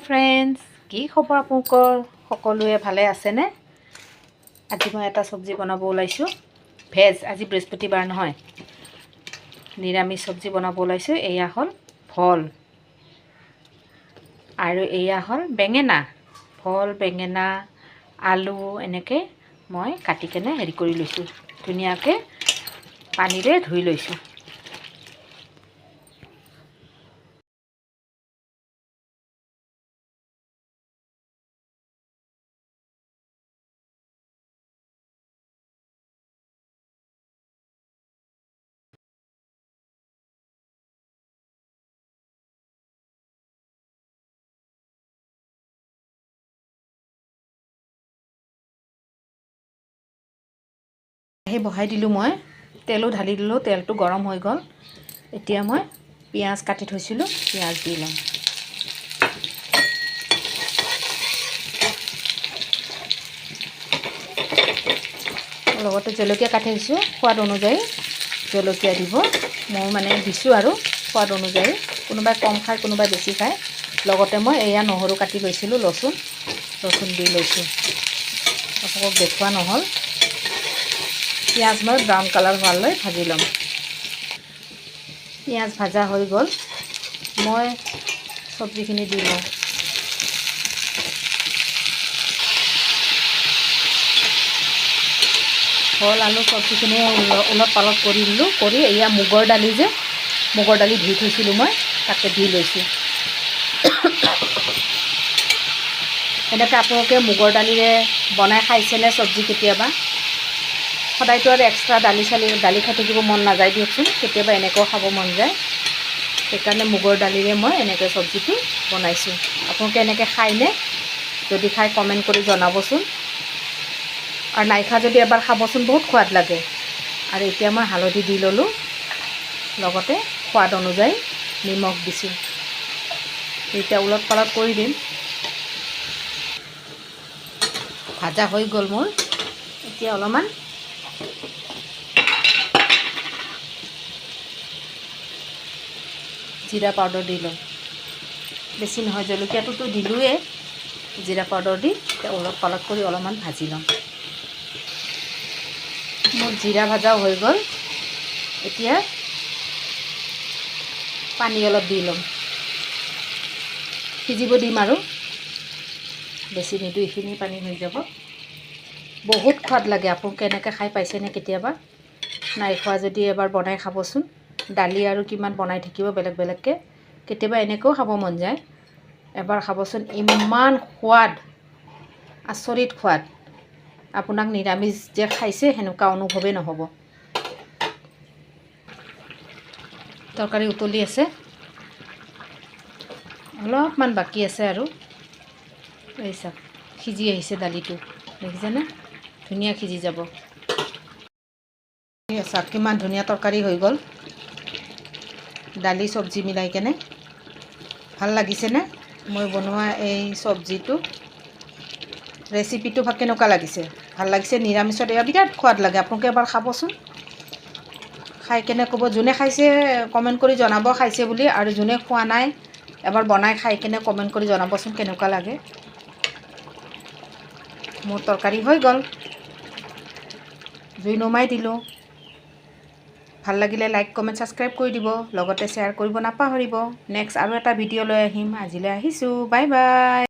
Friends, কি খবৰ আপোনালোকৰ? সকলোৱে ভালে আছেনে? আজি মই এটা চব্জি বনাব ওলাইছোঁ, ভেজ। আজি বৃহস্পতিবাৰ নহয়, নিৰামিষ চব্জি বনাব ওলাইছোঁ। এয়া হ'ল ভল আৰু এয়া হ'ল বেঙেনা। ভল, বেঙেনা, আলু এনেকৈ মই কাটি কেনে হেৰি কৰি লৈছোঁ, ধুনীয়াকৈ পানীৰে ধুই লৈছোঁ। সেই বহাই দিলোঁ, মই তেলো ঢালি দিলোঁ, তেলটো গৰম হৈ গ'ল। এতিয়া মই পিঁয়াজ কাটি থৈছিলোঁ, পিঁয়াজ দি ল'ম। লগতে জলকীয়া কাটি দিছোঁ, সোৱাদ অনুযায়ী জলকীয়া দিব। মই মানে দিছোঁ আৰু সোৱাদ অনুযায়ী, কোনোবাই কম খায়, কোনোবাই বেছি খায়। লগতে মই এয়া নহৰু কাটি লৈছিলোঁ, ৰচুন দি লৈছোঁ। আপোনালোকক দেখুওৱা নহ'ল। পিঁয়াজ মই ব্ৰাউন কালাৰ হোৱালৈ ভাজি ল'ম। পিঁয়াজ ভাজা হৈ গ'ল, মই চব্জিখিনি দি লওঁ। ভল আলু চব্জিখিনি অলপ পালক কৰি দিলোঁ, কৰি এয়া মুগৰ দালি ধুই থৈছিলোঁ মই, তাকে দি লৈছোঁ। এনেকৈ আপোনালোকে মুগৰ দালিৰে বনাই খাইছেনে চব্জি কেতিয়াবা? সদায়তো আৰু এক্সট্ৰা দালি খাই থাকিব মন নাযায় দিয়কচোন, কেতিয়াবা এনেকৈও খাব মন যায়। সেইকাৰণে মুগৰ দালিৰে মই এনেকৈ চব্জিটো বনাইছোঁ। আপোনালোকে এনেকৈ খায়নে? যদি খায় কমেণ্ট কৰি জনাবচোন। আৰু নাইখা যদি এবাৰ খাবচোন, বহুত সোৱাদ লাগে। আৰু এতিয়া মই হালধি দি ল'লোঁ, লগতে সোৱাদ অনুযায়ী নিমখ দিছোঁ। এতিয়া ওলট পালট কৰি দিম। ভাজা হৈ গ'ল মোৰ। এতিয়া অলপমান জিৰা পাউডাৰ দি লওঁ, বেছি নহয়, জলকীয়াটোতো দিলোঁৱেই। জিৰা পাউডাৰ দি এতিয়া ওলট পালট কৰি অলপমান ভাজি ল'ম। মোৰ জিৰা ভাজাও হৈ গ'ল। এতিয়া পানী অলপ দি ল'ম, সিজিব দিম আৰু বেছি নিদিওঁ, এইখিনি পানী হৈ যাব। বহুত সোৱাদ লাগে। আপোনালোকে এনেকৈ খাই পাইছেনে কেতিয়াবা? নাই খোৱা যদি এবাৰ বনাই খাবচোন। দালি আৰু কিমান বনাই থাকিব বেলেগ বেলেগকৈ, কেতিয়াবা এনেকৈও খাব মন যায়। এবাৰ খাবচোন, ইমান সোৱাদ, আচৰিত সোৱাদ। আপোনাক নিৰামিষ যে খাইছে সেনেকুৱা অনুভৱেই নহ'ব। তৰকাৰী উতলি আছে, অলপমান বাকী আছে আৰু। এই চাওক, সিজি আহিছে দালিটো, দেখিছেনে? ধুনীয়া সিজি যাব। চাওক কিমান ধুনীয়া তৰকাৰী হৈ গ'ল, দালি চব্জি মিলাই কেনে। ভাল লাগিছেনে মই বনোৱা এই চব্জিটো? ৰেচিপিটো কেনেকুৱা লাগিছে? ভাল লাগিছে? নিৰামিষত এয়া বিৰাট সোৱাদ লাগে। আপোনালোকে এবাৰ খাবচোন, খাই কেনে ক'ব। যোনে খাইছে কমেণ্ট কৰি জনাব খাইছে বুলি, আৰু যোনে খোৱা নাই এবাৰ বনাই খাই কেনে কমেণ্ট কৰি জনাবচোন কেনেকুৱা লাগে। মোৰ তৰকাৰী হৈ গ'ল, জুই নুমাই দিলোঁ। ভাল লাগিলে লাইক, কমেণ্ট, ছাবস্ক্ৰাইব কৰি দিব, লগতে শ্বেয়াৰ কৰিব নাপাহৰিব। নেক্সট আৰু এটা ভিডিঅ' লৈ আহিম। আজিলৈ আহিছোঁ, বাই বাই।